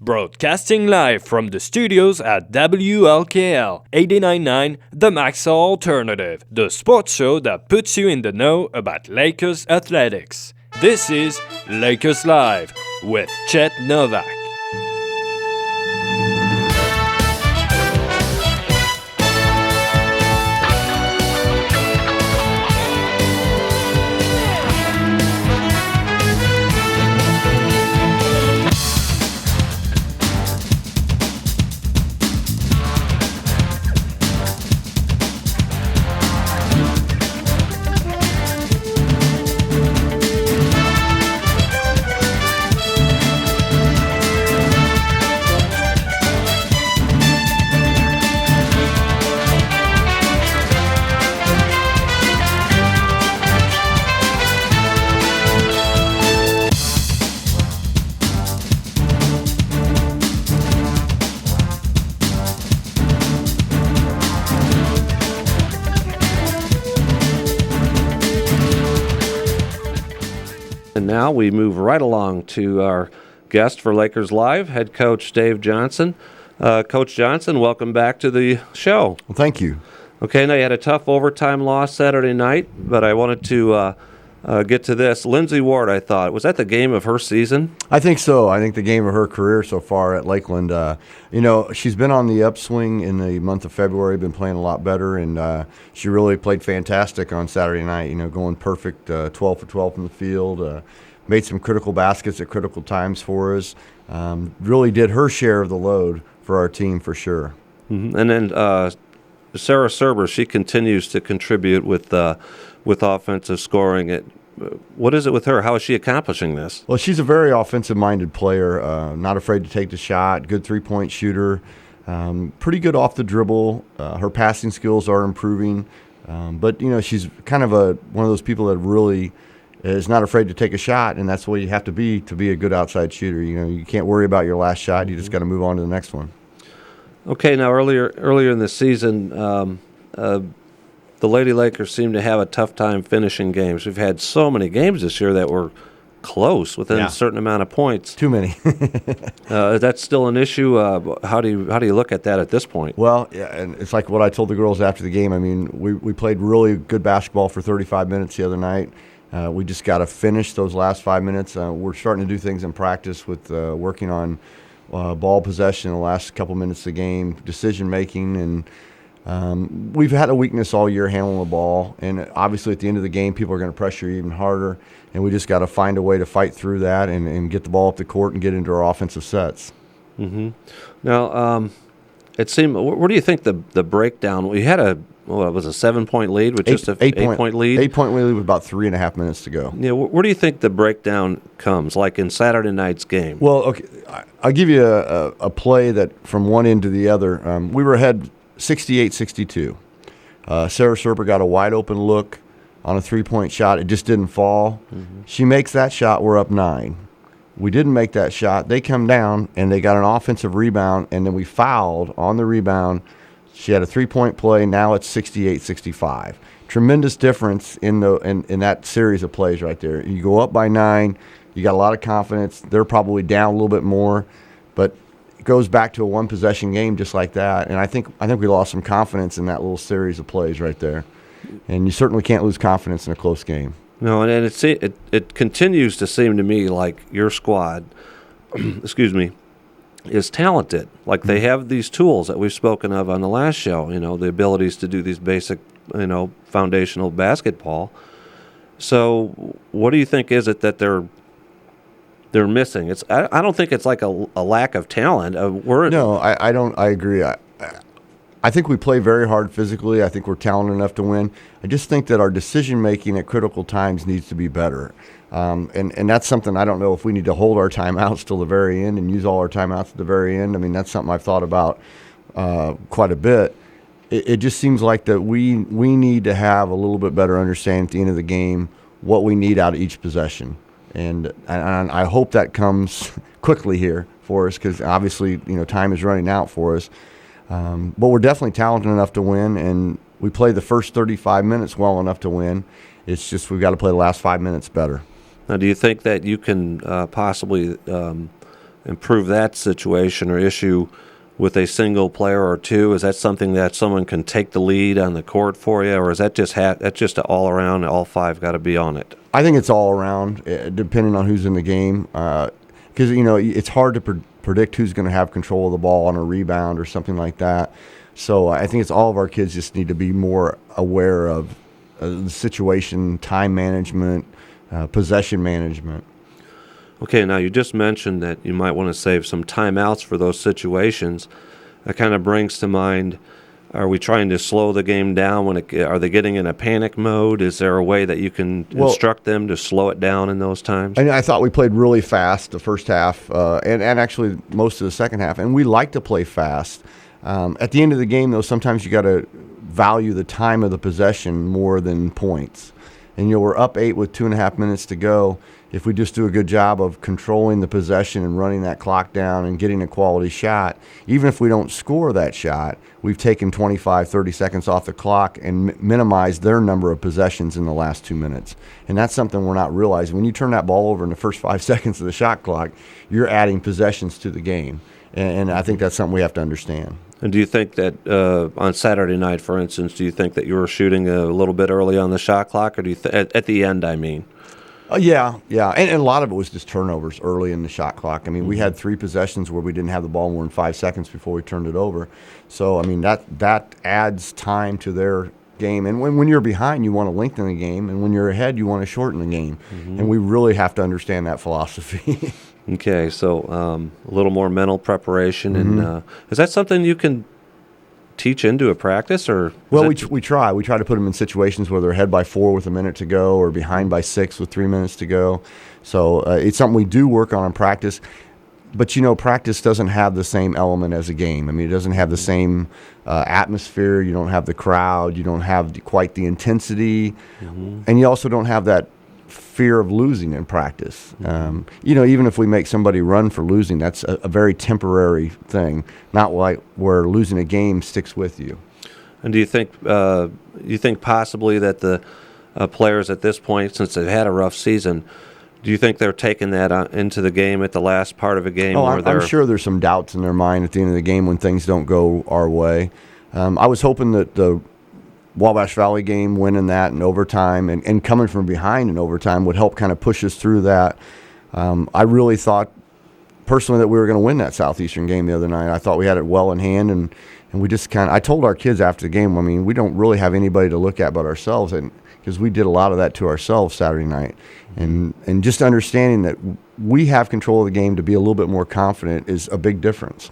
Broadcasting live from the studios at WLKL 89.9 The Max Alternative, the sports show that puts you in the know about Lakers athletics. This is Lakers Live with Chet Novak. And now we move right along to our guest for Lakers Live, head coach Dave Johnson. Coach Johnson, welcome back to the show. Well, thank you. Okay, now you had a tough overtime loss Saturday night, but I wanted to get to this. Lindsay Ward, I thought, was that the game of her season? I think so. I think the game of her career so far at Lakeland. She's been on the upswing in the month of February, been playing a lot better, and she really played fantastic on Saturday night, going perfect, 12 for 12 from the field, made some critical baskets at critical times for us, really did her share of the load for our team for sure. Mm-hmm. And then Sarah Serber, she continues to contribute with offensive scoring. What is it with her? How is she accomplishing this? Well, she's a very offensive-minded player, not afraid to take the shot, good three-point shooter, pretty good off the dribble. Her passing skills are improving, but she's kind of one of those people that really is not afraid to take a shot, and that's what you have to be a good outside shooter. You can't worry about your last shot; you just got to move on to the next one. Okay, now earlier in the season, the Lady Lakers seem to have a tough time finishing games. We've had so many games this year that were close within a certain amount of points. Too many. Is that still an issue? How do you look at that at this point? Well, yeah, and it's like what I told the girls after the game. I mean, we played really good basketball for 35 minutes the other night. We just got to finish those last 5 minutes. We're starting to do things in practice with working on ball possession in the last couple minutes of the game, decision making, and we've had a weakness all year handling the ball. And obviously at the end of the game, people are going to pressure you even harder, and we just got to find a way to fight through that and get the ball up the court and get into our offensive sets. Mm-hmm. Now, it seemed. Where do you think the breakdown? We had it was a 7-point lead with just an 8-point lead. 8-point lead with about 3.5 minutes to go. Yeah, where do you think the breakdown comes? Like in Saturday night's game? Well, okay, I'll give you a play that from one end to the other. We were ahead 68-62. Sarah Serber got a wide open look on a 3-point shot. It just didn't fall. Mm-hmm. She makes that shot. We're up 9. We didn't make that shot. They come down, and they got an offensive rebound, and then we fouled on the rebound. She had a 3-point play. Now it's 68-65. Tremendous difference in that series of plays right there. You go up by 9. You got a lot of confidence. They're probably down a little bit more, but it goes back to a one-possession game just like that. And I think we lost some confidence in that little series of plays right there. And you certainly can't lose confidence in a close game. No, and it continues to seem to me like your squad, excuse me, is talented. Like they have these tools that we've spoken of on the last show, the abilities to do these basic, foundational basketball. So what do you think is it that they're missing? I don't think it's like a lack of talent. No, I don't. I agree. I think we play very hard physically. I think we're talented enough to win. I just think that our decision-making at critical times needs to be better. And that's something I don't know if we need to hold our timeouts till the very end and use all our timeouts at the very end. I mean, that's something I've thought about quite a bit. It just seems like that we need to have a little bit better understanding at the end of the game what we need out of each possession. And I hope that comes quickly here for us because obviously, time is running out for us. But we're definitely talented enough to win, and we play the first 35 minutes well enough to win. It's just we've got to play the last 5 minutes better. Now, do you think that you can possibly improve that situation or issue with a single player or two? Is that something that someone can take the lead on the court for you, or is that that's just all around, all five got to be on it? I think it's all around, depending on who's in the game. Because, it's hard to predict who's going to have control of the ball on a rebound or something like that. So I think it's all of our kids just need to be more aware of the situation, time management, possession management. Okay, now you just mentioned that you might want to save some timeouts for those situations. That kind of brings to mind, are we trying to slow the game down? Are they getting in a panic mode? Is there a way that you can instruct them to slow it down in those times? I thought we played really fast the first half and actually most of the second half, and we like to play fast. At the end of the game, though, sometimes you got to value the time of the possession more than points. And we're up 8 with 2.5 minutes to go. If we just do a good job of controlling the possession and running that clock down and getting a quality shot, even if we don't score that shot, we've taken 25, 30 seconds off the clock and minimized their number of possessions in the last 2 minutes. And that's something we're not realizing. When you turn that ball over in the first 5 seconds of the shot clock, you're adding possessions to the game. And I think that's something we have to understand. And do you think that on Saturday night, for instance, do you think that you were shooting a little bit early on the shot clock, or do you at the end, I mean? Yeah. And a lot of it was just turnovers early in the shot clock. I mean, we had 3 possessions where we didn't have the ball more than 5 seconds before we turned it over. So, I mean, that adds time to their game. And when you're behind, you want to lengthen the game. And when you're ahead, you want to shorten the game. Mm-hmm. And we really have to understand that philosophy. Okay, so a little more mental preparation. Mm-hmm. And is that something you can teach into a practice, or? Well, we try. We try to put them in situations where they're ahead by 4 with a minute to go, or behind by 6 with 3 minutes to go. So it's something we do work on in practice. But practice doesn't have the same element as a game. I mean, it doesn't have the same atmosphere. You don't have the crowd. You don't have quite the intensity, and you also don't have that fear of losing in practice. Even if we make somebody run for losing, that's a very temporary thing, not like where losing a game sticks with you. And do you think possibly that the players at this point, since they've had a rough season, do you think they're taking that into the game at the last part of a game? Oh, I'm sure there's some doubts in their mind at the end of the game when things don't go our way. I was hoping that the Wabash Valley game, winning that in overtime and coming from behind in overtime would help kind of push us through that. I really thought personally that we were going to win that Southeastern game the other night. I thought we had it well in hand, and we just I told our kids after the game, I mean, we don't really have anybody to look at but ourselves, and because we did a lot of that to ourselves Saturday night. And just understanding that we have control of the game to be a little bit more confident is a big difference.